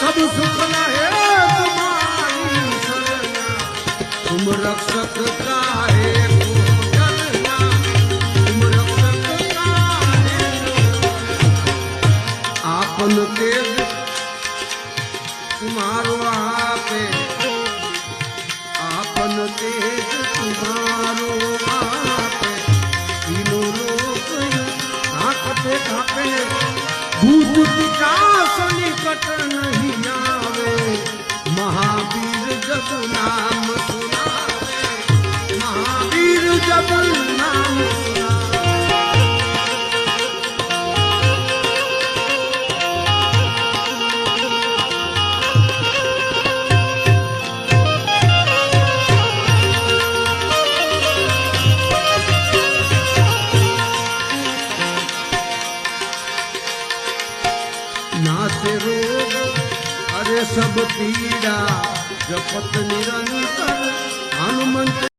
सब सुख लहे तुम्हारी शरणा, तुम रक्षक काहे को डरना, तुम रक्षक काहे आपन तेज तुम्हारो आपे, आपन तेज तुम्हारो आपे, तीनों लोक कांपते कांपे, भूत पिशाच निकट नहीं आवे, महावीर जब नाम सुनावे, महावीर जब नाम सुनावे। नासे रोग अरे सब पीड़ा, जपत निरंतर हनुमंत